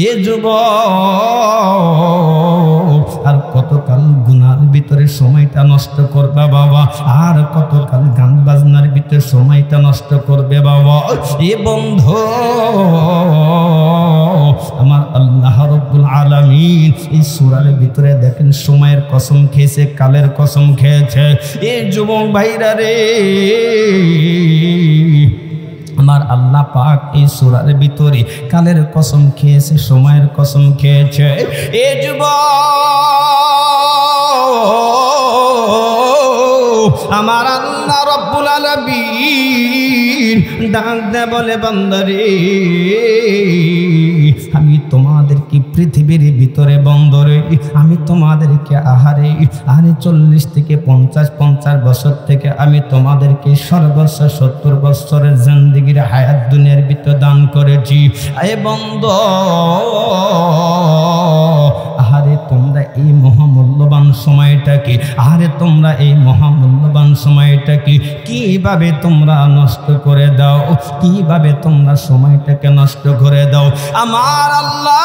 এ যুবক আর কতকাল গুনার ভিতরে সময়টা নষ্ট করবে বাবা, আর কতকাল গান বাজনার ভিতরে সময়টা নষ্ট করবে বাবা। এ বন্ধু আমার আল্লাহ রাব্বুল আলামিন এই সূরার ভিতরে দেখেন সময়ের কসম খেয়েছে, কালের কসম খেয়েছে। এ যুবক ভাইরা রে, আমার আল্লাহ পাক এই সূরার ভিতরে কালের কসম খেয়েছে, সময়ের কসম খেয়েছে। এ যুবক আমার আল্লাহ রাব্বুল আলামিন ডাক দেয় বলে, বান্দারে আমি তোমাদেরকে পৃথিবীর ভিতরে বন্দরে আমি তোমাদেরকে আহারে 40 থেকে 50 বছর থেকে আমি তোমাদেরকে সর্বোচ্চ 70 বছরের জিন্দেগির হায়াত দুনিয়ার ভিতরে দান করেছি। এ বন্ধু আহারে তোমরা এই মহামূল্যবান সময়টাকে, আহারে তোমরা এই মহামূল্যবান সময়টাকে কিভাবে তোমরা নষ্ট করে দাও, কিভাবে তোমরা সময়টাকে নষ্ট করে দাও। আমার আল্লাহ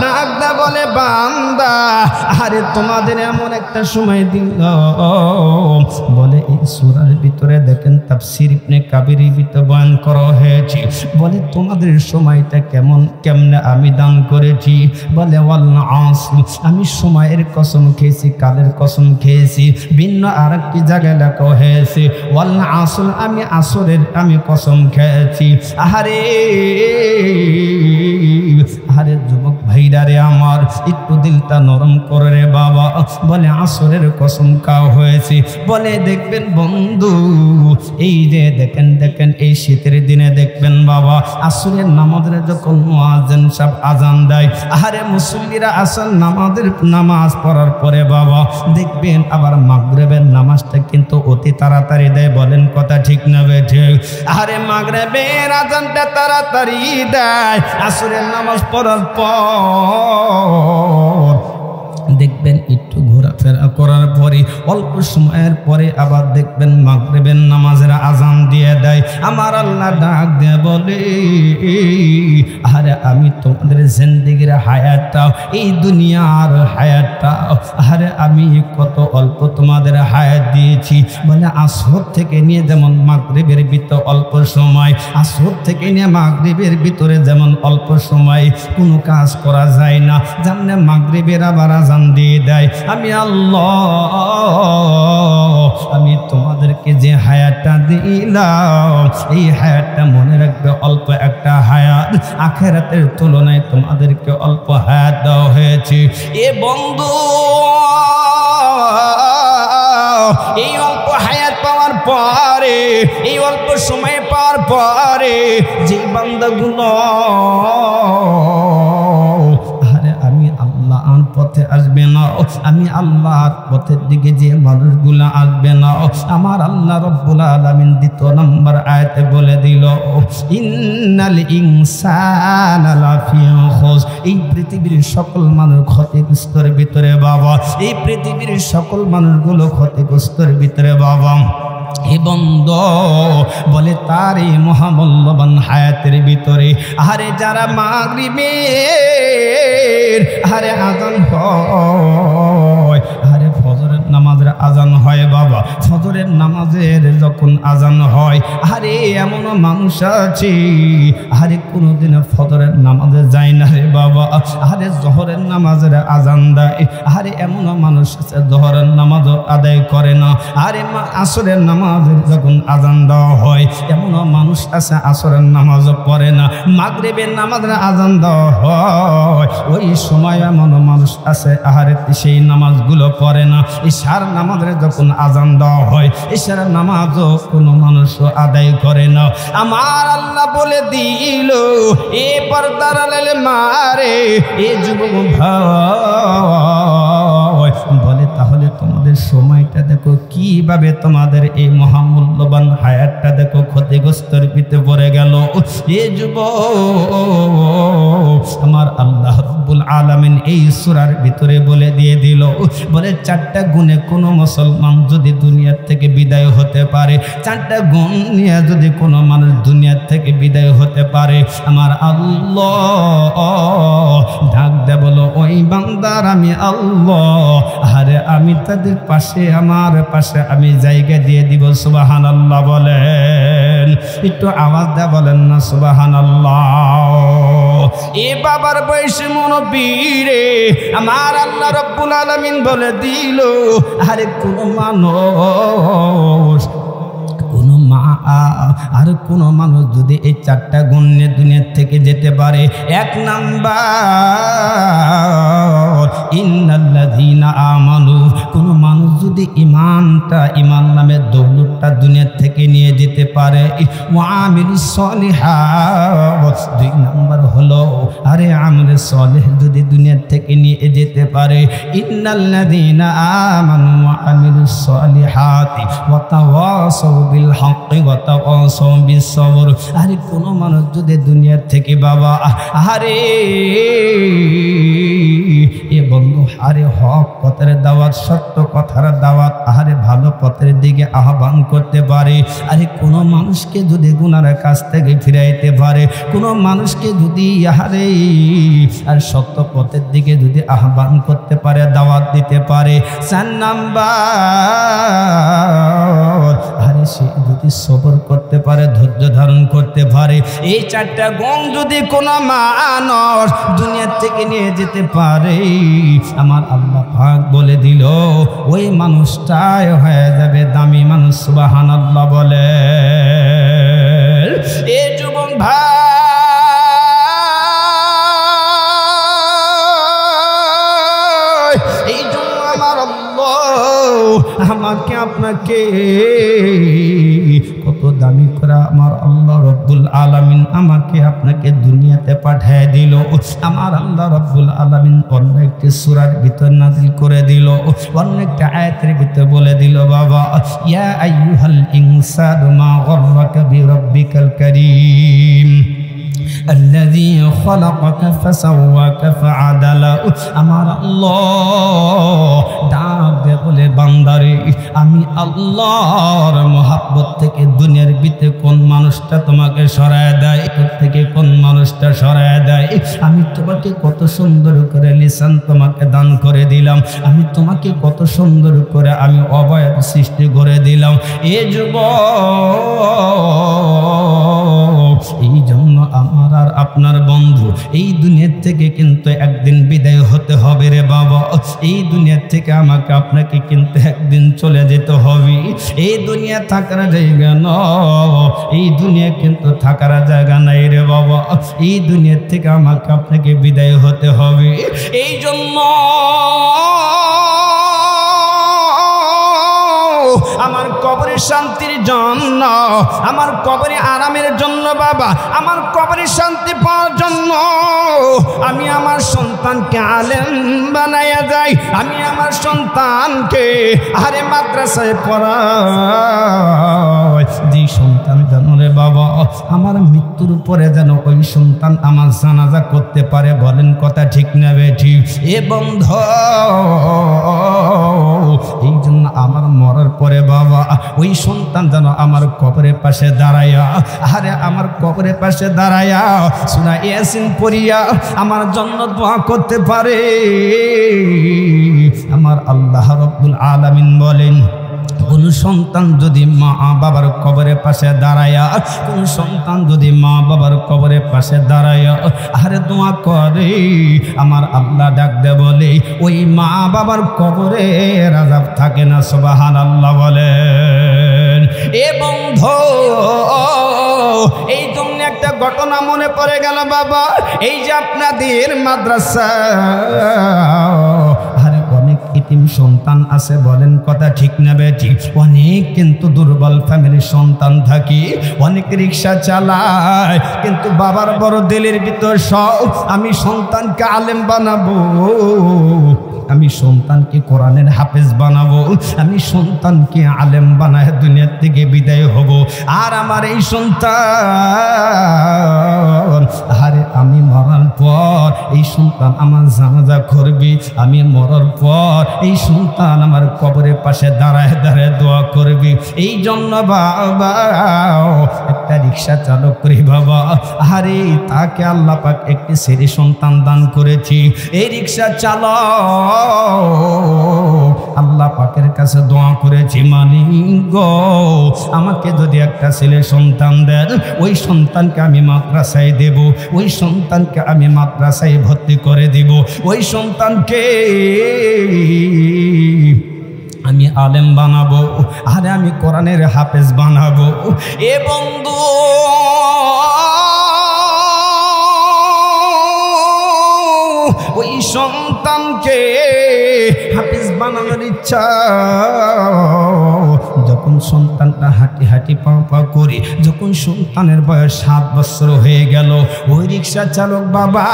ডাক দা বলে, বান্দা আরে তোমাদের এমন একটা সময় দিল বলে এই সূরার ভিতরে দেখেন তাফসীর ইবনে কাবিরের ভিতরে বয়ান করা হয়েছে। বলে তোমাদের সময়টা কেমনে আমি দান করেছি। বলে ওয়াল আসর, আমি সময়ের কসম খেয়েছি, কালের কসম খেয়েছি। ভিন্ন আরেকটি জায়গায় লেখা হয়েছে ওয়াল আসর, আমি আসরের আমি কসম খেয়েছি। আহারে আহারে যুবক ভাইরা রে আমার, একটু দিলটা নরম করে রে বাবা। বলে আসরের কসম খাওয়া হয়েছে। বলে দেখবেন বন্ধু এই যে দেখেন এই শীতের দিনে দেখবেন বাবা আসরের নামাজের যখন মুয়াজ্জিন সাহেব আজান দেয়, আহারে মুসল্লিরা আসর নামাজ পড়ার পরে বাবা দেখবেন আবার মাগরিবের নামাজটা কিন্তু অতি তাড়াতাড়ি দেয়। বলেন কথা ঠিক না বেঠিক? আহারে মাগরিবের আজানটা তাড়াতাড়ি দেয়, আসরের নামাজ পড়ার পর দেখবেন একটু ঘোরাফেরা করার পরে অল্প সময়ের পরে আবার দেখবেন মাগরিবের নামাজের আজান দিয়ে দেয়। আমার আল্লাহ ডাক দিয়ে বলে, আরে আমি তোমাদের জিন্দেগির হায়াতটা, এই দুনিয়ার হায়াতটা, আরে আমি কত অল্প তোমাদের হায়াত দিয়েছি। বলে আসর থেকে নিয়ে যেমন মাগরিবের ভিতর অল্প সময়, আসর থেকে নিয়ে মাগরিবের ভিতরে যেমন অল্প সময় কোনো কাজ করা যায় না, যেমন মাগরিবের আবার আজান দিয়ে দেয়। আমি আল্লাহ আমি তোমাদেরকে যে হায়াতটা দিলাম এই হায়াতটা মনে রাখবে অল্প একটা হায়াত, আখিরাতের তুলনায় তোমাদেরকে অল্প হায়াত দেওয়া হয়েছে। এ বন্ধু এই অল্প হায়াত পাওয়ার পরে, এই অল্প সময় পাওয়ার পরে যে বান্দাগুলো আমি আল্লাহর পথে আসবে না, আমি আল্লাহর পথের দিকে যে মানুষগুলো আসবে না, আমার আল্লাহ রাব্বুল আলামিন 2 নম্বর আয়াতে বলে দিল ইন্নাল ইনসানা লাফি খুস, এই পৃথিবীর সকল মানুষ ক্ষতিগ্রস্তের ভিতরে বাবা, এই পৃথিবীর সকল মানুষগুলো ক্ষতিগ্রস্তের ভিতরে বাবা। হে বন্ধু বলে তার এই মহামূল্যবান হায়াতের ভিতরে আরে যারা মাগরিবের আরে আজান হয়, আরে ফজরের নামাজের আজান হয় বাবা, ফজরের নামাজের যখন আজান হয় আরে এমন মানুষ আছে আরে কোনোদিন ফজরের নামাজে যায় না রে বাবা, আরে জোহরের নামাজের আজান দেয়, আরে এমন মানুষ আছে জোহরের নামাজ আদায় করে না, আরে আসরের নামাজ যখন আজান দেওয়া হয় এমন মানুষ আছে আসরের নামাজ পড়ে না, মাগরিবের নামাজের আজান দেওয়া হয় ওই সময় এমন মানুষ আছে আহারে সেই নামাজগুলো পড়ে না, ইশার নামাজের যখন আজান দেওয়া হয় ইশার নামাজও কোনো মানুষ আদায় করে না। আমার আল্লাহ বলে দিল এ পর্দার আড়ালে মারে এ যুবক ভাই বলে তাহলে তোমাদের সময়টা দেখো কিভাবে তোমাদের এই মহামূল্যবান হায়াতটা দেখো ক্ষতিগ্রস্তের ভিতরে পড়ে গেল। এ যুবক আমার আল্লাহ রব্বুল আলামিন এই সূরার ভিতরে বলে দিয়ে দিল, বলে 4টা গুণে কোনো মুসলমান যদি দুনিয়ার থেকে বিদায় হতে পারে, 4টা গুণ নিয়ে যদি কোনো মানুষ দুনিয়ার থেকে বিদায় হতে পারে, আমার আল্লাহ ডাক দে বলো ওই বান্দার আমি আল্লাহ আরে আমি তাদের পাশে আমার পাশে আমি জায়গা দিয়ে দিব। সুবহানাল্লাহ বলেন, একটু আওয়াজ দে বলেন না সুবহানাল্লাহ। এ বাবার বয়সে মুনব্বীরে আমার আল্লাহ রব্বুল আলামিন বলে দিল, আরে কোন মানুষ কোনো মা আর কোনো মানুষ যদি এই 4টা গুণ নিয়ে দুনিয়ার থেকে যেতে পারে, 1 নাম্বার ইন্নাল্লাযীনা আমানু, কোনো মানুষ যদি ইমান নামের দৌলতটা দুনিয়ার থেকে নিয়ে যেতে পারে, ওয়া আমিলুস সলিহাত, 2 নাম্বার হলো আরে আমলে সলিহ যদি দুনিয়ার থেকে নিয়ে যেতে পারে, ইন্নাল্লাযীনা আমানু ওয়া আমিলুস সলিহাতি ওয়া তাওয়াসাউ বিল হক ওয়া তাওয়াসাউ বিস সবর। আরে কোন মানুষ যদি দুনিয়ার থেকে বাবা আরে এ বন্ধু আরে হক পথের দাওয়াত, সত্য কথার দাওয়াত, আরে ভালো পথের দিকে আহ্বান করতে পারে, আরে কোন মানুষকে যদি গুনার কাছ থেকে ফিরাইতে পারে, কোন মানুষকে যদি আরে আর সত্য পথের দিকে যদি আহ্বান করতে পারে, দাওয়াত দিতে পারে, 4 নাম্বার আরে সে যদি সবর করতে পারে, ধৈর্য ধারণ করতে পারে, এই 4টা গুণ যদি কোন মানুষ দুনিয়া থেকে নিয়ে যেতে পারে, আমার আল্লাহ পাক বলে দিল ওই মানুষটাই হয়ে যাবে দামি মানুষ। সুবহানাল্লাহ বলে। এ যুবক ভাই, এই জন্য আমার আল্লাহ আমাকে আপনাকে কত দামি করে আমার আল্লাহ রব্বুল আলামিন আমাকে আপনাকে দুনিয়াতে পাঠিয়ে দিল। আমার আল্লাহ রব্বুল আলামিন অন্য একটি সূরার ভিতর নাযিল করে দিল, অন্য একটা আয়াতের ভিতর বলে দিল, বাবা ইয়া আইয়ুহাল ইনসানু মা গররাকা বিরাব্বিকাল কারীম الذي خلقك فسواك فعدل। আমার আল্লাহ ডাক দে বলে বান্দারে আমি আল্লাহর মহব্বত থেকে দুনিয়ার ভিতরে কোন মানুষটা তোমাকে সরায় দেয়, থেকে কোন মানুষটা সরায় দেয়, আমি তোমাকে কত সুন্দর করে লিসান তোমাকে দান করে দিলাম, আমি তোমাকে কত সুন্দর করে আমি অবয়ব সৃষ্টি করে দিলাম। এ যুবক, এই জন্য আমার আর আপনার বন্ধু এই দুনিয়ার থেকে কিন্তু একদিন বিদায় হতে হবে রে বাবা। এই দুনিয়ার থেকে আমাকে আপনাকে কিন্তু একদিন চলে যেতে হবে। এই দুনিয়া থাকার জায়গা নয়, এই দুনিয়া কিন্তু থাকার জায়গা নাই রে বাবা। এই দুনিয়ার থেকে আমাকে আপনাকে বিদায় হতে হবে। এই জন্য আমার কবরের শান্তির জন্য, আমার কবরে আরামের জন্য বাবা, আমার কবরে শান্তি পাওয়ার জন্য আমি আমার সন্তানকে আলেম বানাইয়া যাই, আমি আমার সন্তানকে আরে মাদ্রাসায় পড়াই, যে সন্তান যেন রে বাবা আমার মৃত্যুর পরে যেন ওই সন্তান আমার জানাজা করতে পারে। বলেন কথা ঠিক না বেঠিক? এ বন্ধ, এই জন্য আমার মরার পরে বাবা ওই সন্তান যেন আমার কবরের পাশে দাঁড়াইয়া আরে আমার কবরের পাশে দাঁড়াইয়া সূরা ইয়াসিন পড়িয়া আমার জন্য দোয়া করতে পারে। আমার আল্লাহ রাব্বুল আলামিন বলেন, কোন সন্তান যদি মা বাবার কবরের পাশে দাঁড়ায়া, কোন সন্তান যদি মা বাবার কবরের পাশে দাঁড়ায়া আরে দোয়া করে, আমার আল্লাহ ডাক দে বলে ওই মা বাবার কবরে আযাব থাকে না। সুবহানাল্লাহ বলেন। এ বন্ধু, এই জন্য একটা ঘটনা মনে পড়ে গেল বাবা, এই যে আপনাদের মাদ্রাসা অনেক ইতিম সন্তান আছে, বলেন কথা ঠিক না বেটি? অনেক কিন্তু দুর্বল ফ্যামিলির সন্তান থাকি, অনেক রিক্সা চালায়, কিন্তু বাবার বড় দিলের ভিতর সব আমি সন্তানকে আলেম বানাবো, আমি সন্তানকে কোরআনের হাফেজ বানাবো, আমি সন্তানকে আলেম বানায় দুনিয়ার থেকে বিদায় হব। আর আমার এই সন্তান আরে আমি মরার পর এই সন্তান আমার জানাজা করবি, আমি মরার পর এই সন্তান আমার কবরের পাশে দাঁড়ায় দাঁড়ায় দোয়া করবি। এই জন্য বাবা একটা রিক্সা চালক করি বাবা, আরে তাকে আল্লাহ পাক একটি ছেলে সন্তান দান করেছি। এই রিক্সা চালক আল্লাহ পাকের কাছে দোয়া করেছি, মালিক গো আমাকে যদি একটা ছেলে সন্তান দেন, ওই সন্তানকে আমি মাদ্রাসায় দেব, ওই সন্তানকে আমি মাদ্রাসায় ভর্তি করে দিব, ওই সন্তানকে আমি আলেম বানাবো, আরে আমি কোরআনের হাফেজ বানাবো। এ বন্ধু ওই সন্তানকে হাফেজ বানানোর ইচ্ছা, যখন সন্তানটা হাঁটি হাঁটি পা পা করে যখন সন্তানের বয়স 7 বছর হয়ে গেল, ওই রিক্সা চালক বাবা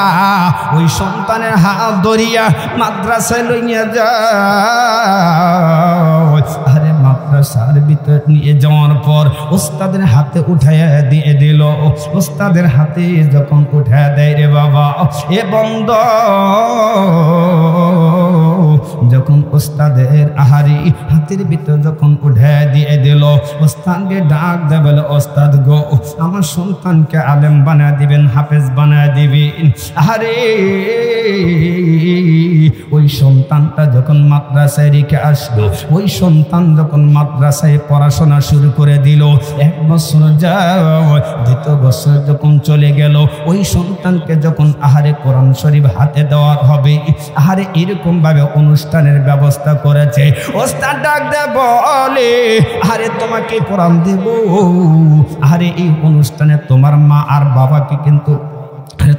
ওই সন্তানের হাত ধরিয়া মাদ্রাসায় লইয়া যায়। আরে মাদ্রাসার ভিতর নিয়ে যাওয়ার পর ওস্তাদের হাতে উঠাইয়া দিয়ে দিল। ওস্তাদের হাতে যখন উঠাইয়া দেয় রে বাবা, এ বন্ধ যখন ওস্তাদের আহারি হাতের ভিতর যখন উঠাইয়া দিয়ে দিল, ওস্তাদকে ডাক দেয়, বলে ওস্তাদ গো আমার সন্তানকে আলেম বানায় দিবেন, হাফেজ বানায় দিবেন। আরে ওই সন্তানটা যখন মাদ্রাসায় রেখে আসলো, ওই সন্তান যখন মাদ্রাসায় পড়াশোনা শুরু করে দিল, 1 বছর যাও, 2 বছর যখন চলে গেল, ওই সন্তানকে যখন আহারে কোরআন শরীফ হাতে দেওয়া হবে, আহারে এরকম ভাবে অনুষ্ঠানের ব্যবস্থা করেছে। ওস্তাদ ডাক দেয় বলে, আরে তোমাকে কোরআন দেব, আরে এই অনুষ্ঠানে তোমার মা আর বাবাকে কিন্তু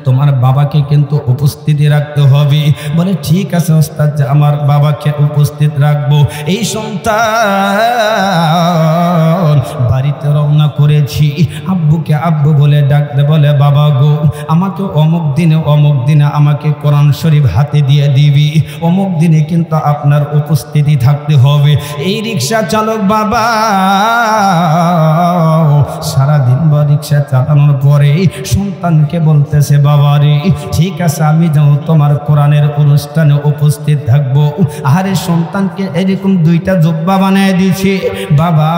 তোমার বাবাকে কিন্তু উপস্থিতি রাখতে হবে। বলে ঠিক আছে ওস্তাদ, আমার বাবাকে উপস্থিত রাখবো। এই সন্তান বাড়িতে রওনা করেছি, আব্বুকে আব্বু বলে ডাকতে, বলে বাবা গো আমাকে অমুক দিনে আমাকে কোরআন শরীফ হাতে দিয়ে দিবি, অমুক দিনে কিন্তু আপনার উপস্থিতি থাকতে হবে। এই রিক্সা চালক বাবা সারাদিন বা রিক্সা চালানোর পরে সন্তানকে বলতেছে, বাবা রে ঠিক আছে আমি যাও তোমার কোরআনের অনুষ্ঠানে উপস্থিত থাকবো। আরে সন্তানকে এরকম 2টা জুব্বা বানায় দিয়েছি বাবা,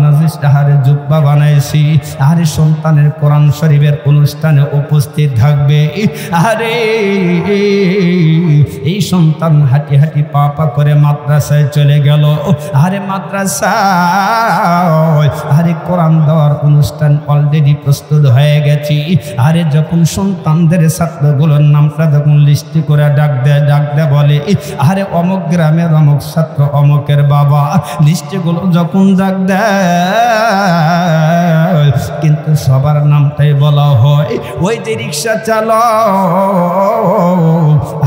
নাজিস আহারে জুব্বা বানাইছি, আরে সন্তানের কোরআন শরীফের অনুষ্ঠানে উপস্থিত থাকবে। আরে এই সন্তান হাঁটি হাঁটি পা পা করে মাদ্রাসায় চলে গেল। আরে মাদ্রাসায় আরে কোরআন দেওয়ার অনুষ্ঠান অলরেডি প্রস্তুত হয়ে গেছি। আরে যখন সন্তানদের ছাত্রগুলোর নামটা যখন লিস্টি করে ডাক দেয় বলে, আরে অমুক গ্রামের অমুক ছাত্র অমুকের বাবা, লিস্টিগুলো যখন ডাক দেয় কিন্তু সবার নামটাই বলা হয় ওই যে রিক্সা চালক,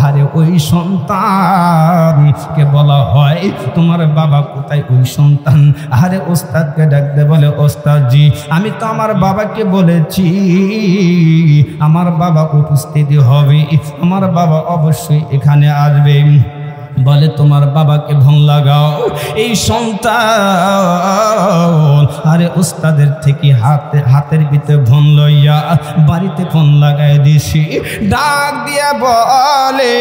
আরে ওই সন্তানকে বলা হয় তোমার বাবা কোথায়? ওই সন্তান আরে ওস্তাদকে ডাক দেয়, বলে ওস্তাদ জি আমি তো আমার বাবাকে বলেছি আমার বাবা উপস্থিতি হবে, আমার বাবা অবশ্যই এখানে আসবে। বলে তোমার বাবাকে ফোন লাগাও। এই সন্তান আরে উস্তাদের থেকে হাতের ভিতরে ফোন লইয়া বাড়িতে ফোন লাগাই দিছি। ডাক দিয়া বলে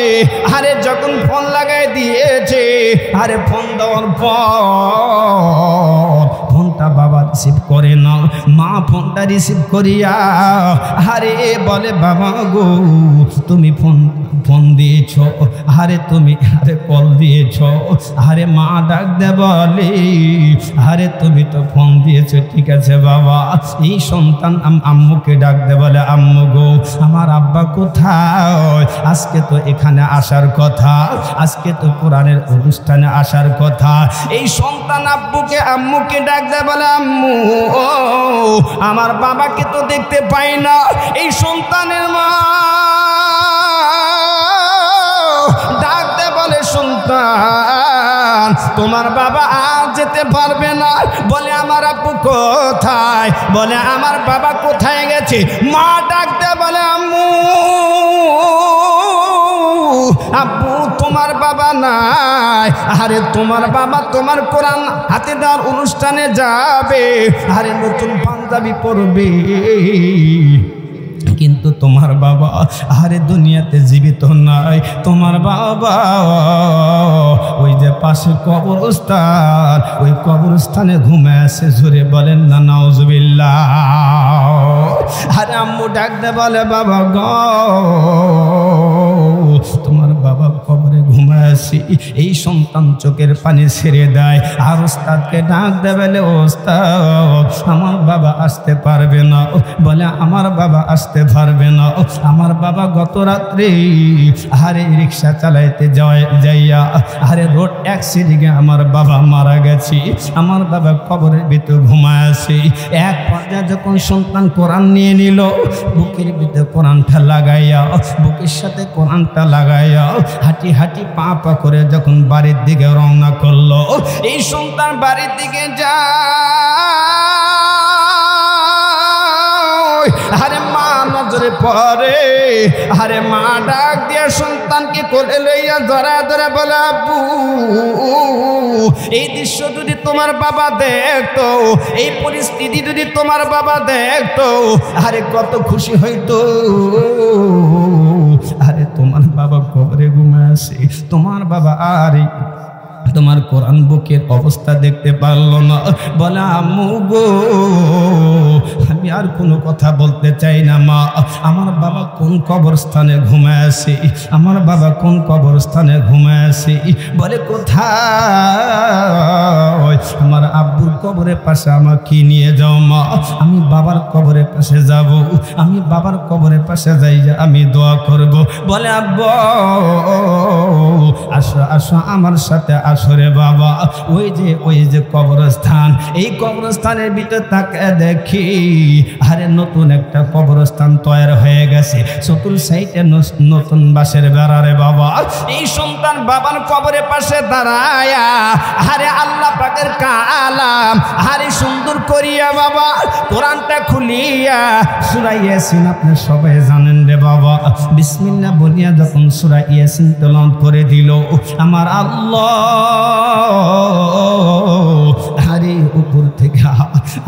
আরে যখন ফোন লাগাই দিয়েছে, আরে ফোন দেওয়ার পর ফোনটা বাবা রিসিভ করে না, মা ফোনটা রিসিভ করিয়া আরে বলে বাবা গো তুমি ফোন দিয়েছ, আরে তুমি আরে কল দিয়েছ। আরে মা ডাক দে বলে আরে তুমি তো ফোন দিয়েছো ঠিক আছে বাবা। এই সন্তান আম্মুকে ডাক দে, বলে আম্মু গো আমার আব্বা কোথায়? আজকে তো এখানে আসার কথা, আজকে তো কোরআনের অনুষ্ঠানে আসার কথা। এই সন্তান আম্মুকে ডাক দে, বলে আম্মু ও আমার বাবাকে তো দেখতে পাই না। এই সন্তানের মা ডাক দে, বলে সন্তান তোমার বাবা আজ যেতে পারবে না। বলে আমার আব্বু কোথায়? বলে আমার বাবা কোথায় গেছে? মা ডাক দে, বলে আম্মু আব্বু তোমার বাবা নাই, আরে তোমার বাবা তোমার কোরআন হাতে দেওয়ার অনুষ্ঠানে যাবে, আরে নতুন পাঞ্জাবি পরবে, কিন্তু কিন্তু তোমার বাবা আরে দুনিয়াতে জীবিত নাই। তোমার বাবা ওই যে পাশে কবরস্থান, ওই কবরস্থানে ঘুমে আছে। জোরে বলেন না নাউজুবিল্লাহ। আরে আম্মু ডাক দে বলে বাবা গো তোমার বাবা কবরে ঘুমায় আছি। এই সন্তান চোখের পানি ছেড়ে দেয় আর ওস্তাদকে ডাক দে বলে ওস্তাদ আমার বাবা আসতে পারবে না। বলে আমার বাবা আসতে পারবে না, আমার বাবা গত রাত্রে আরে রিক্সা চালাইতে যাইয়া আরে রোড অ্যাক্সিডেন্টে আমার বাবা মারা গেছে। আমার বাবা কবরের ভিতর ঘুমায় আছে। এক পর্যায়ে যখন সন্তান কোরআন নিয়ে নিল, বুকের ভিতরে কোরআনটা লাগাইয়া, বুকের সাথে কোরআনটা লাগাইয়া হাঁটি হাঁটি পা পা করে যখন বাড়ির দিকে রওনা করলো, এই সন্তান বাড়ির দিকে যায়। আরে মা নজরে পড়ে, আরে মা ডাক দিয়ে সন্তানকে কোলে লইয়া ধরা ধরে বলে আব্বু এই দৃশ্য যদি তোমার বাবা দেখতো, এই পরিস্থিতি যদি তোমার বাবা দেখতো আরে কত খুশি হইতো। আরে তোমার বাবা কবরে ঘুমায় আছে, তোমার বাবা আরে তোমার কোরআন বুকের অবস্থা দেখতে পারলো না। বলে আম্মু গো আমি আর কোনো কথা বলতে চাই না মা, আমার বাবা কোন কবরস্থানে ঘুমায় আছে, আমার বাবা কোন কবরস্থানে ঘুমায় আছে। বলে কোথায়? আমার আব্বুর কবরের পাশে আমাকে নিয়ে যাও মা, আমি বাবার কবরের পাশে যাব, আমি বাবার কবরের পাশে যাই আমি দোয়া করব। বলে আব্বু আসো আসো আমার সাথে আসরে বাবা। ওই যে কবরস্থান, এই কবরস্থানের ভিতরে তাকে দেখি আরে নতুন একটা কবরস্থান তৈরি হয়ে গেছে, চতুর সাইডে নতুন বাঁশের বেড়ারে বাবা। এই সন্তান বাবার কবরের পাশে দাঁড়ায়া আরে আল্লাহ পাকের কালাম আরে সুন্দর করিয়া বাবা কোরআনটা খুলিয়া সূরা ইয়াসিন আপনি সবাই জানেন রে বাবা, বিসমিল্লাহ বলিয়া যখন সূরা ইয়াসিন তেলাওয়াত করে দিল, আমার আল্লাহ আরে উপর থেকে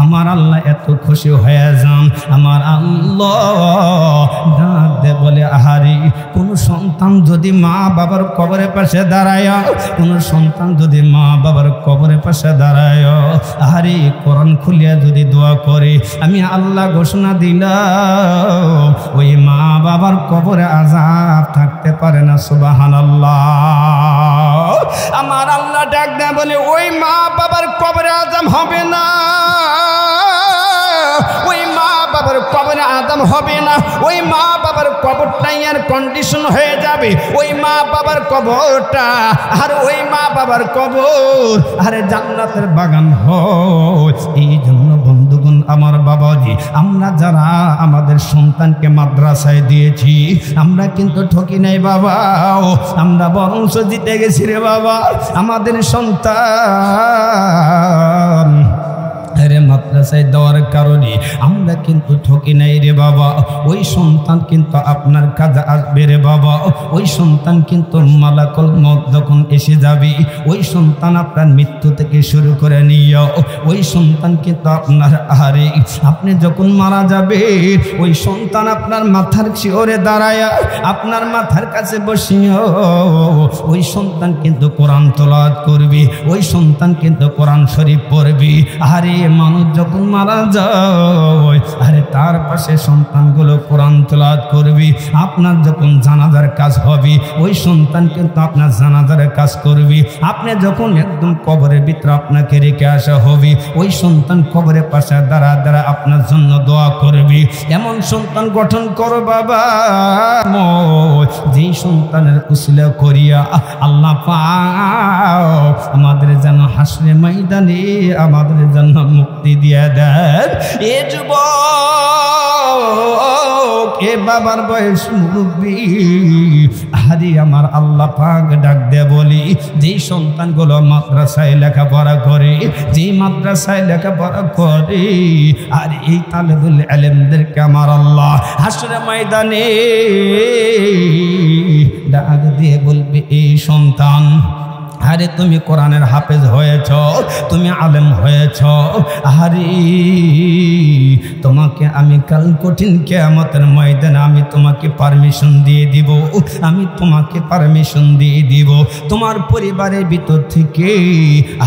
আমার আল্লাহ এত খুশি হয়ে যান। আমার আল্লাহ ডাক দে বলে আহারি কোন সন্তান যদি মা বাবার কবরের পাশে দাঁড়ায়, কোন সন্তান যদি মা বাবার কবরের পাশে দাঁড়ায় আহারি কোরআন খুলিয়া যদি দোয়া করে, আমি আল্লাহ ঘোষণা দিলাম ওই মা বাবার কবরে আযাব থাকতে পারে না। সুবহানাল্লাহ। আমার আল্লাহ ডাক দেয় বলে ওই মা বাবার কবরে আযাব হবে না, ওই মা বাবার কবরে আযাব হবে না, ওই মা বাবার কবরটাই আর কন্ডিশন হয়ে যাবে, ওই মা বাবার কবরটা আর ওই মা বাবার কবর আরে জান্নাতের বাগান হয়। এই জন্য বন্ধুগণ আমার বাবাজি, আমরা যারা আমাদের সন্তানকে মাদ্রাসায় দিয়েছি আমরা কিন্তু ঠকি নাই বাবা, আমরা বরঞ্চ জিতে গেছি রে বাবা। আমাদের সন্তান আরে মাদ্রাসায় দেওয়ার কারণে আমরা কিন্তু ঠকি নাই রে বাবা। ওই সন্তান কিন্তু আপনার কাজে আসবে রে বাবা, ওই সন্তান কিন্তু মালাকুল মউত যখন এসে যাবে, ওই সন্তান আপনার মৃত্যু থেকে শুরু করে নিও, ওই সন্তান কিন্তু আপনার আরে আপনি যখন মারা যাবে ওই সন্তান আপনার মাথার শিওরে দাঁড়ায়া আপনার মাথার কাছে বসিও, ওই সন্তান কিন্তু কোরআন তেলাওয়াত করবে, ওই সন্তান কিন্তু কোরআন শরীফ পড়বে। আরে মানুষ যখন মারা যায় আরে তার পাশে সন্তানগুলো কোরআন তেলাওয়াত করবে। আপনার যখন জানাজার কাজ হবে ওই সন্তান কিন্তু আপনার জানাজার কাজ করবে। আপনি যখন একদম কবরের ভিতরে আপনাকে রেখে আসা হবে ওই সন্তান কবরের পাশে দাঁড়া দাঁড়া আপনার জন্য দোয়া করবে। এমন সন্তান গঠন করো বাবা যেই সন্তানের উসিলা করিয়া আল্লাহ পাক আমাদের যেন হাসরে ময়দানে আমাদের জন্য মুক্তি দিয়ে দেন। এ যুবক এ বাবার বয়স মুরব্বী আরে আমার আল্লাহ পাক ডাক দে বলি যেই সন্তানগুলো মাদ্রাসায় লেখাপড়া করে, যেই মাদ্রাসায় লেখাপড়া করে আর এই তালেবুল ইলমদেরকে আমার আল্লাহ হাসরে ময়দানে ডাক দিয়ে বলবে এই সন্তান আরে তুমি কোরআনের হাফেজ হয়েছ, তুমি আলেম হয়েছ, আরে তোমাকে আমি কাল কঠিন কিয়ামতের ময়দানে আমি তোমাকে পারমিশন দিয়ে দিব, আমি তোমাকে পারমিশন দিয়ে দিব তোমার পরিবারের ভিতর থেকে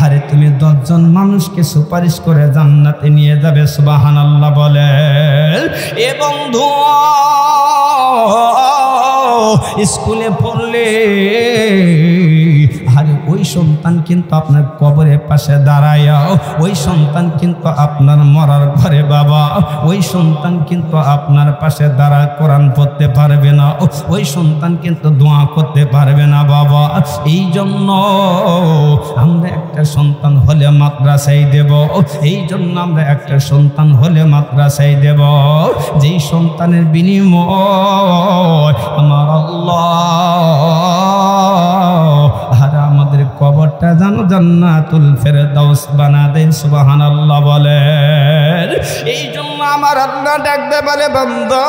আরে তুমি 10 জন মানুষকে সুপারিশ করে জান্নাতে নিয়ে যাবে। সুবহানাল্লাহ বলেন। এ বন্ধু স্কুলে পড়লে আরে ওই সন্তান কিন্তু আপনার কবরের পাশে দাঁড়ায়, ওই সন্তান কিন্তু আপনার মরার ঘরে বাবা, ওই সন্তান কিন্তু আপনার পাশে দাঁড়ায় কোরআন পড়তে পারবে না, ওই সন্তান কিন্তু দোয়া করতে পারবে না বাবা। এই জন্য আমরা একটা সন্তান হলে মাদ্রাসায় দেব, এই জন্য আমরা একটা সন্তান হলে মাদ্রাসায় দেব, যেই সন্তানের বিনিময় আমার আল্লাহ আরে আমাদের কবরটা জানো জান্নাতুল ফেরদাউস বানা দেন। সুবহানাল্লাহ বলেন। এই জন্য আমার আল্লাহ ডাকতে বলে বান্দা,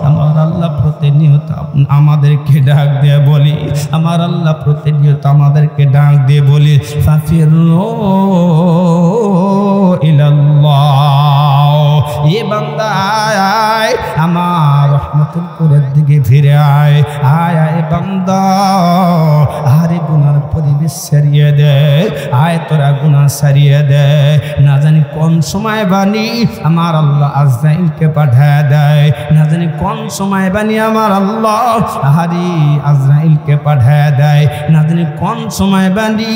আমার আল্লাহ প্রতিনিয়ত আমাদেরকে ডাক দিয়ে বলি, আমার আল্লাহ প্রতিনিয়ত আমাদেরকে ডাক দিয়ে বলি ফাফিরু ইলাল্লাহ, এ বান্দা আয় আমার রহমতুল পুরের দিকে ফিরে আয়, আয় আয় বান্দা আরে গুনার পরিবেশ সারিয়ে দে, আয় তোরা গুনাহ সারিয়ে দে। না জানি কোন সময় বানি আমার আল্লাহ আজরাইলকে পাঠায় দেয়, না জানি কোন সময় বানি আমার আল্লাহ আহারি আজরাইলকে পাঠায় দেয়, না জানি কোন সময় বানি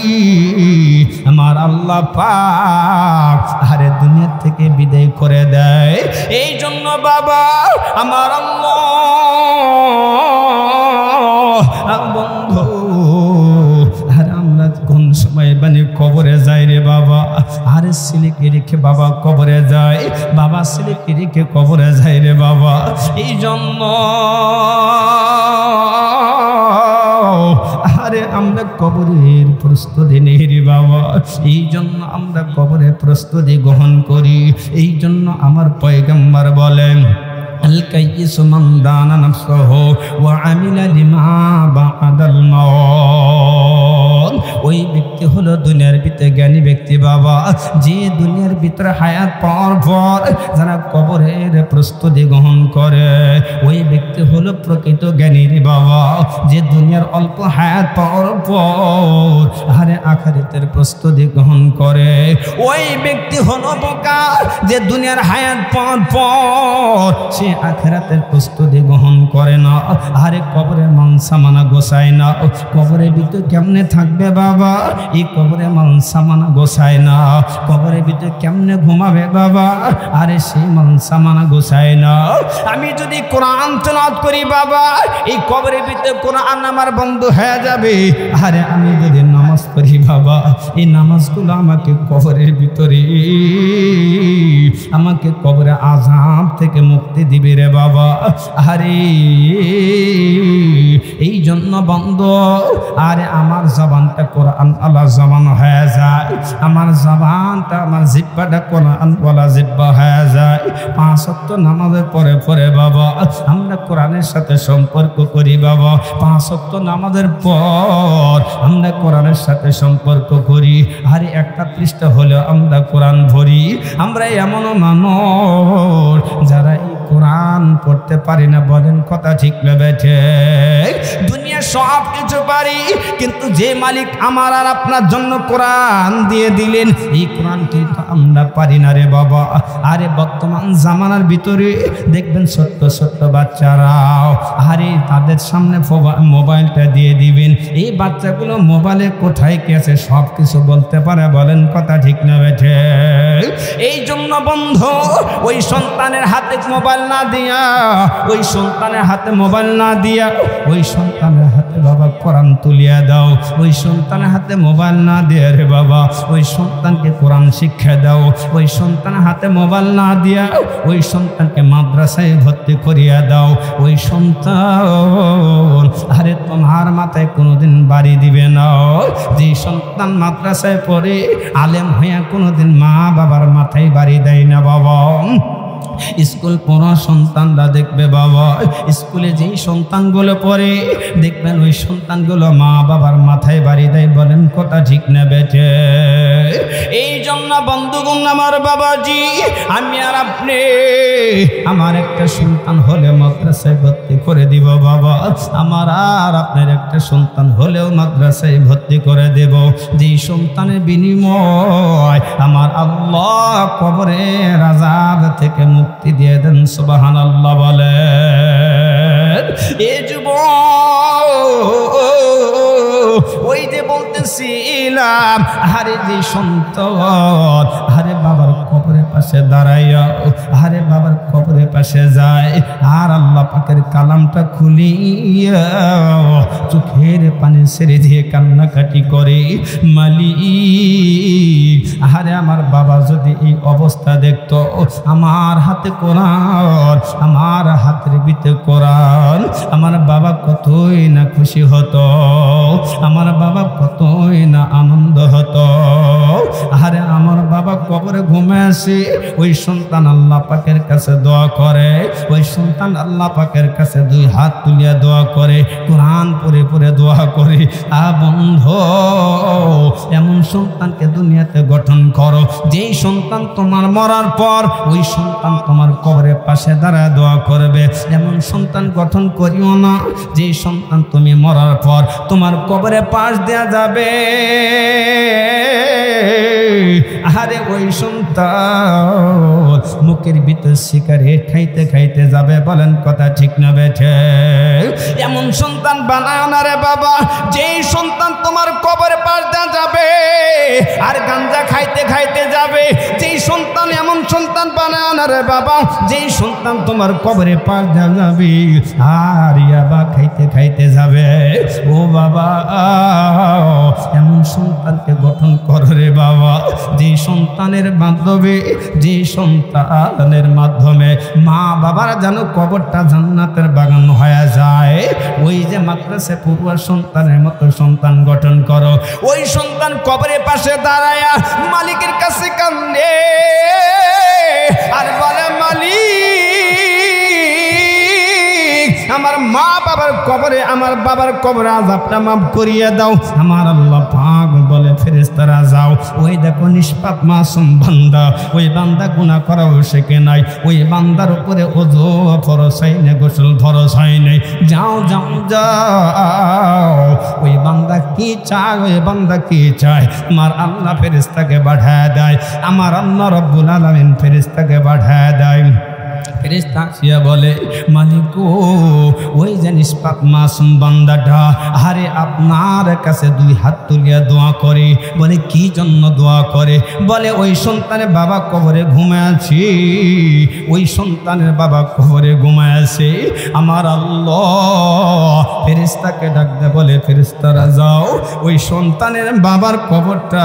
আমার আল্লাহ পাক আরে দুনিয়া থেকে বিদায় করে দেয়। এই জন্য বাবা আমার আল্লাহ বন্ধু আর আমরা কোন সময় বানি কবরে যাই রে বাবা, আরে ছেলেকে রেখে বাবা কবরে যায়, বাবা ছেলেকে রেখে কবরে যায় রে বাবা। এই জন্য আরে আমরা কবরের প্রস্তুতি নেই রে বাবা, এই জন্য আমরা কবরের প্রস্তুতি গ্রহণ করি। এই জন্য আমার পয়গম্বর বলেন আল কাইয়িসু মান দানা নাফসাহু ওয়া আমিলা লিমা বা'দাল মাউত। ওই ব্যক্তি হলো দুনিয়ার ভিতরে জ্ঞানী ব্যক্তি বাবা, যে দুনিয়ার ভিতরে হায়াত পাওয়ার পর যারা কবরের প্রস্তুতি গ্রহণ করে, ওই ব্যক্তি হলো প্রকৃত জ্ঞানী রে বাবা, যে দুনিয়ার অল্প হায়াত পাওয়ার পর আরে আখিরাতের প্রস্তুতি গ্রহণ করে। ওই ব্যক্তি হলো বোকা, যে দুনিয়ার হায়াত পাওয়ার পর সে আখিরাতের প্রস্তুতি গ্রহণ করে না, আরে কবরের মানসামানা গোছায় না। কবরের ভিতরে কেমনে থাকবে বাবা, এই কবরে মানসামানা গোছায় না, কবরের ভিতরে কেমনে ঘুমাবে বাবা, আরে সেই মানসামানা গোছায় না। আমি যদি কোরআন তেলাওয়াত করি বাবা, এই কবরের ভিতরে কোরআন আমার বন্ধ হয়ে যাবে। আরে আমি যদি নামাজ পড়ি বাবা, এই নামাজগুলো আমাকে কবরের ভিতরে আমাকে কবরে আযাব থেকে মুক্তি দিবে রে বাবা। আরে এই জন্য বন্ধ আরে আমার জবানটা কোরআন আল্লাহ জবান হয়ে যায়, আমার জবানটা আমার জিহ্বাটা কোরআন ওয়ালা জিহ্বা হয়ে যায়। 5 ওয়াক্ত নামাজের পরে পরে বাবা আমরা কোরআনের সাথে সম্পর্ক করি বাবা, 5 ওয়াক্ত নামাজের পর আমরা কোরআনের সাথে সম্পর্ক করি। আরে একটা পৃষ্ঠা হলে আমরা কোরআন ভরি। আমরা এমন মানুষ যারা এই কোরআন পড়তে পারি না, বলেন কথা ঠিক না বেঠে? দুনিয়া সব কিছু পারি, কিন্তু যে মালিক আমার আর আপনার জন্য কোরআন দিয়ে দিলেন, এই কোরআন কিন্তু আমরা পারি না রে বাবা। আরে বর্তমান জামানার ভিতরে দেখবেন ছোট্ট ছোট্ট বাচ্চারাও আরে তাদের সামনে মোবাইলটা দিয়ে দিবেন, এই বাচ্চাগুলো মোবাইলে কোথায় কি আছে সব কিছু বলতে পারে, বলেন কথা ঠিক না বেঠে? এই জন্য বন্ধু ওই সন্তানের হাতে মোবাইল না দিয়া, ওই সন্তানের হাতে মোবাইল না দিয়া ওই সন্তানের হাতে বাবা কোরআন তুলিয়া দাও। ওই সন্তানের হাতে মোবাইল না দিয়ে রে বাবা ওই সন্তানকে কোরআন শিক্ষা দাও। ওই সন্তানের হাতে মোবাইল না দিয়া ওই সন্তানকে মাদ্রাসায় ভর্তি করিয়া দাও। ওই সন্তান আরে তোমার মাথায় কোনোদিন বাড়ি দিবে না। যে সন্তান মাদ্রাসায় পড়ে আলেম হইয়া কোনোদিন মা বাবার মাথায় বাড়ি দেয় না বাবা। স্কুল পড়া সন্তানরা দেখবে বাবা, স্কুলে যেই সন্তানগুলো পড়ে দেখবেন ওই সন্তানগুলো মা বাবার মাথায় বাড়ি দেয়। বলেন কথা ঠিক না বেঠে? এই জন্য বন্ধুগণ আমার বাবাজি, আমি আর আপনি আমার একটা সন্তান হলে মাদ্রাসায় ভর্তি করে দিব বাবা, আমার আর আপনার একটা সন্তান হলেও মাদ্রাসায় ভর্তি করে দেব। যেই সন্তানের বিনিময় আমার আল্লাহ কবরের আযাব থেকে মুক্তি দিয়ে দেন। সুবহানাল্লাহ বলেন। এ যুবক, ওই যে বলতেছিলাম, আরে যে সন্তান আরে বাবার কবরের পাশে দাঁড়াইয়া আরে বাবার কবরের পাশে যায় আর আল্লাহ পাকের কালামটা খুলিয়া চোখের পানি ছেড়ে দিয়ে কান্নাকাটি করে, মালিক আরে আমার বাবা যদি এই অবস্থা দেখতো, আমার হাতে কোরআন, আমার হাতের ভিতরে কোরআন, আমার বাবা কতই না খুশি হতো, আমার বাবা কতই না আনন্দ হতো। আরে আমার বাবা কবরে ঘুমে আসে, ওই সন্তান আল্লাহ পাকের কাছে দোয়া করে, ওই সন্তান আল্লাহ পাকের কাছে দুই হাত তুলিয়া দোয়া করে, কোরআন পড়ে পড়ে দোয়া করে। বন্ধু, এমন সন্তানকে দুনিয়াতে গঠন করো যেই সন্তান তোমার মরার পর ওই সন্তান তোমার কবরের পাশে দাঁড়ায় দোয়া করবে। এমন সন্তান গঠন করিও না যেই সন্তান তুমি মরার পর তোমার কবরে পাশ দেয়া যাবে। আরে ওই সন্তান মুখের ভিতর সিগারেট খাইতে খাইতে যাবে। বলেন কথা ঠিক না বেঠে? এমন সন্তান বানায় না রে বাবা, যেই সন্তান তোমার কবরে পাশ দেয়া যাবে আর গাঞ্জা খাইতে খাইতে যাবে। যেই সন্তান, এমন সন্তান বানায় না রে বাবা, যেই সন্তান তোমার কবরে পাশ দেয়া যাবে আর ইয়াবা খাইতে খাইতে যাবে। ও বাবা, এমন সন্তানকে গঠন করো রে বাবা, যে সন্তানের মাধ্যমে, যে সন্তানের মাধ্যমে মা বাবারা যেন কবরটা জান্নাতের বাগান হয়ে যায়। ওই যে মাদ্রাসা পড়ুয়া সন্তানের মতো সন্তান গঠন করো। ওই সন্তান কবরের পাশে দাঁড়ায়া মালিকের কাছে কান্দে আর বলে, মালিক আমার মা বাবার কবরে, আমার বাবার কবরে আযাবটা মাফ করিয়ে দাও। আমার আল্লাহ পাক বলে, ফেরেশতারা যাও, ওই দেখো নিষ্পাপ মাসুম বান্দা, ওই বান্দা গুনাহ করাও শেখে নাই, ওই বান্দার উপরে ওযু ফরজ হয় না, গোসল ফরজ হয় নাই, যাও যাও যাও। ওই বান্দা কি চায়, ওই বান্দা কি চায়, আমার আল্লাহ ফেরেশতাকে পাঠায় দেয়, আমার আল্লাহ রব্বুল আলামিন ফেরেশতাকে পাঠায় দেয়। ফেরেশতা আসিয়া বলে, মালিক ওই যে নিষ্পাপ মাসুম বান্দাটা আরে আপনার কাছে দুই হাত তুলিয়া দোয়া করে। বলে কি জন্য দোয়া করে? বলে ওই সন্তানের বাবা কবরে ঘুমায় আছে, ওই সন্তানের বাবা কবরে ঘুমায় আছে। আমার আল্লাহ ফেরেশতাকে ডাকতে বলে, ফেরেশতারা যাও, ওই সন্তানের বাবার কবরটা,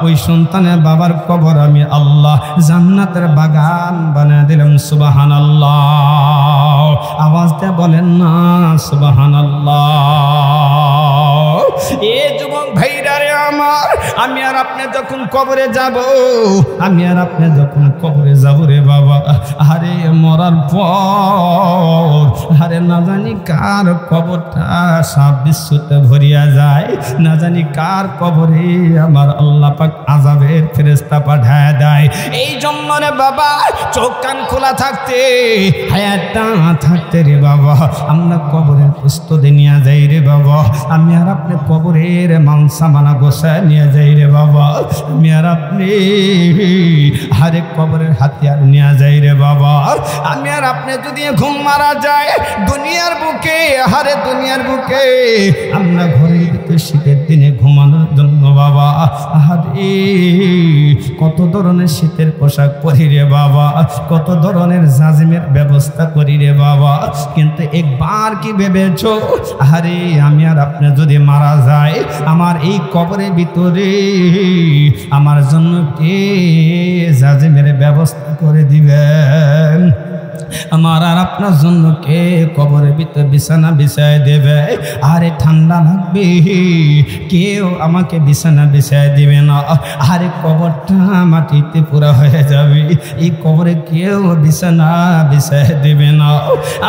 ওই সন্তানের বাবার কবর আমি আল্লাহ জান্নাতের বাগান বানিয়ে দিলাম। সুবহানাল্লাহ, আওয়াজ দিয়ে বলেন না সুবহানাল্লাহ। এ যুবক ভাইরা রে আমার, আমি আর আপনি যখন কবরে যাব, আমি আর আপনি যখন কবরে যাব রে বাবা, আরে মরার পর আরে না জানি কার কবরটা সাপ বিশ্বতে ভরিয়া যায়, না জানি কার কবরে আমার আল্লাহ পাক আযাবের ফেরেশতা পাঠায় দেয়। এই জন্য রে বাবা, চোখ কান খোলা থাকতে, হায়াতটা থাকতে রে বাবা, আমরা কবরের প্রস্তুতি নিয়ে যাই রে বাবা। আমি আর আপনি কবরের মানসামানা গোছায় নিয়ে যাই রে বাবা। আমি আর আপনি হারে কবরের হাতিয়ার নিয়ে যাই রে বাবা। আমি আর আপনি যদি ঘুম মারা যায় দুনিয়ার বুকে, হারে দুনিয়ার বুকে আমরা ঘরের ভিতরে শীতের দিনে ঘুমানোর জন্য বাবা, আরে কত ধরনের শীতের পোশাক পরি রে বাবা, কত ধরনের জাজিমের ব্যবস্থা করি রে বাবা। কিন্তু একবার কি ভেবেছো, আরে আমি আর আপনি যদি মারা যায়, আমার এই কবরের ভিতরে আমার জন্য কে জাজিমের ব্যবস্থা করে দিবেন? আমার আর আপনার জন্য কে কবরের ভিতরে বিছানা বিছায় দেবে? আরে ঠান্ডা লাগবে, কেউ আমাকে বিছানা বিছায় দিবে না। আরে কবরটা মাটিতে পুরা হয়ে যাবে, এই কবরে কেউ বিছানা বিছায় দিবে না।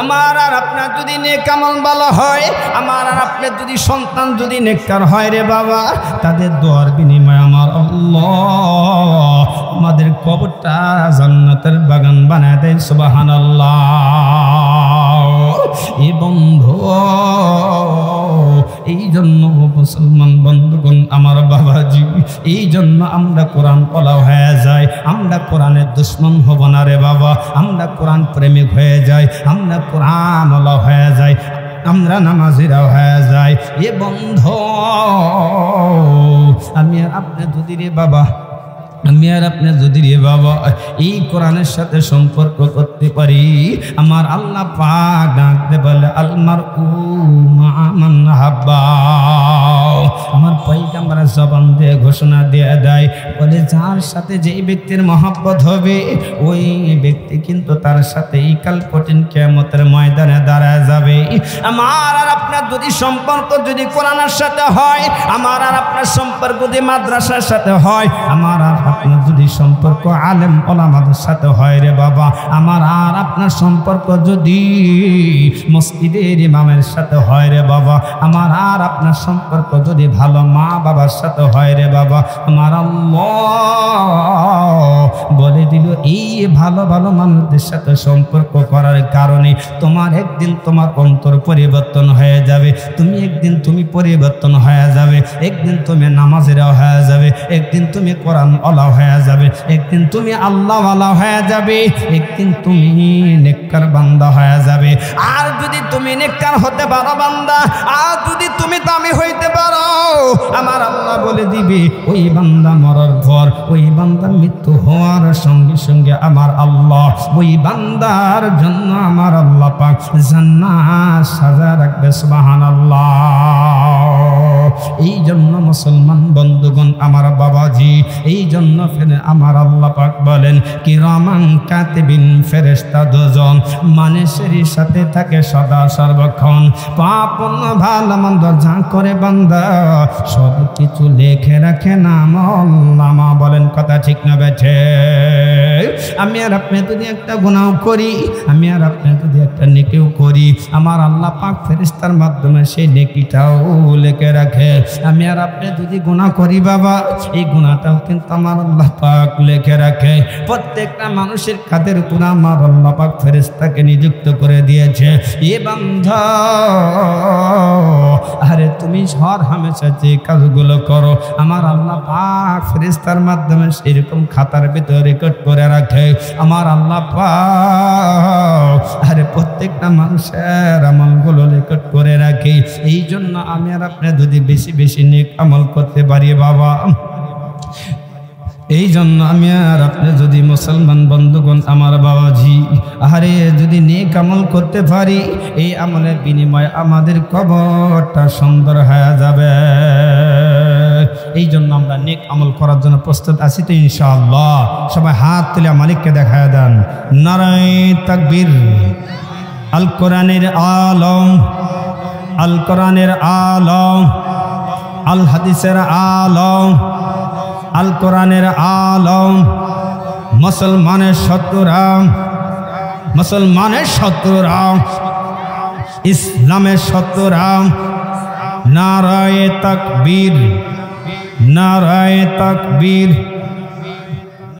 আমার আর আপনার যদি নেক আমল ভালো হয়, আমার আর আপনার যদি সন্তান যদি নেককার হয় রে বাবা, তাদের দোয়ার বিনিময়ে আমার আল্লাহ আমাদের কবরটা জান্নাতের বাগান বানায় দেয়। সুবহানাল্লাহ। এ বন্ধু, এই জন্য মুসলমান বন্ধুগণ আমার বাবাজি, এই জন্য আমরা কোরআন পড়া হয়ে যায়, আমরা কোরআনের দুশ্মন হব না রে বাবা, আমরা কোরআন প্রেমিক হয়ে যাই, আমরা কোরআন ওয়ালা হয়ে যাই, আমরা নামাজিরা হয়ে যাই। এ বন্ধু, আমি আর আপনি যদি রে বাবা, আমি আর আপনি যদি রে বাবা এই কোরআনের সাথে সম্পর্ক করতে পারি, আমার আল্লাহ পাক ডাকতে বলে আলমারউ মা মান হাব্বা। আমার পয়গম্বর জবান দিয়ে ঘোষণা দিয়ে দেয়, বলে যার সাথে যেই ব্যক্তির মহব্বত হবে ওই ব্যক্তি কিন্তু তার সাথে এই কাল কঠিন কিয়ামতের ময়দানে দাঁড়ায় যাবে। আমার আর আপনার যদি সম্পর্ক যদি কোরআনের সাথে হয়, আমার আর আপনার সম্পর্ক যদি মাদ্রাসার সাথে হয়, আমার আর আপনার যদি সম্পর্ক আলেম ওলামাদের সাথে হয় রে বাবা, আমার আর আপনার সম্পর্ক যদি মসজিদের ইমামের সাথে হয় রে বাবা, আমার আর আপনার সম্পর্ক যদি ভালো মা বাবার সাথে হয় রে বাবা, আমার আল্লাহ বলে দিল এই ভালো ভালো মানুষদের সাথে সম্পর্ক করার কারণে তোমার একদিন তোমার অন্তর পরিবর্তন হয়ে যাবে, তুমি একদিন তুমি পরিবর্তন হয়ে যাবে, একদিন তুমি নামাজেরা হয়ে যাবে, একদিন তুমি কোরআন ওয়ালা হয়ে যাবে, একদিন তুমি আল্লাহ ওয়ালা হয়ে যাবে, একদিন তুমি নেককার বান্দা হয়ে যাবে। আর যদি তুমি নেককার হতে পারো বান্দা, আর যদি তুমি দামি হইতে পারো, আমার আল্লাহ বলে দিবে ওই বান্দা মরার পর, ওই বান্দার মৃত্যু হওয়ার সঙ্গে সঙ্গে আমার আল্লাহ ওই বান্দার জন্য আমার আল্লাহ পাক জান্নাত সাজা রাখবে। সুবহানাল্লাহ। এই জন্য মুসলমান বন্ধুগণ আমার বাবাজি, এই জন্য ফেরে আমার আল্লাহ পাক বলেন কিরামান কাতিবিন, ফেরেশতা দুজন মানুষের সাথে থাকে সদা সর্বক্ষণ, পাপ ভালো মন্দ যা করে বান্দা সব কিছু লিখে রাখে নামা। বলেন কথা ঠিক না বেঠে? আমি আর আপনি যদি একটা গুনাহ করি, আমি আর আপনি যদি একটা নেকিও করি, আমার আল্লাহ পাক ফেরেশতার মাধ্যমে সেই নেকিটাও লিখে রাখে। আমি আর আপনি যদি গুনাহ করি বাবা, এই গুনাহটাও কিন্তু আমার আল্লাহ পাক লিখে রাখে। প্রত্যেকটা মানুষের কাদের উপর আমার আল্লাহ পাক ফেরেশতাকে নিযুক্ত করে দিয়েছে। এ বান্দা, আরে তুমি হর হামেশা যে কাজগুলো করো আমার আল্লাহ পাক ফেরেশতার মাধ্যমে সেরকম খাতার ভিতরে রেকর্ড করে রাখে। আমার আল্লাহ পাক আরে প্রত্যেকটা মানুষের আমলগুলো রেকর্ড করে রাখে। এই জন্য আমি আর আপনি যদি বেশি বেশি নেক আমল করতে পারি বাবা, এই জন্য আমি আর আপনি যদি মুসলমান বন্ধুগণ আমার বাবাজি আরে যদি নেক আমল করতে পারি, এই আমলের বিনিময়ে আমাদের কবরটা সুন্দর হয়ে যাবে। এই জন্য আমরা নেক আমল করার জন্য প্রস্তুত আছি তো ইনশাআল্লাহ। সবাই হাত তুলে মালিককে দেখায় দেন নারায়ে তাকবীর। আল কোরআনের আলম, আল কোরআনের আলম, আল হাদিসের আলম, আল কোরআনের আলম, মুসলমানের শত্রুরা, মুসলমানের শত্রুরা, ইসলামের শত্রুরা, নারায়ে তাকবীর, নারায়ে তাকবীর।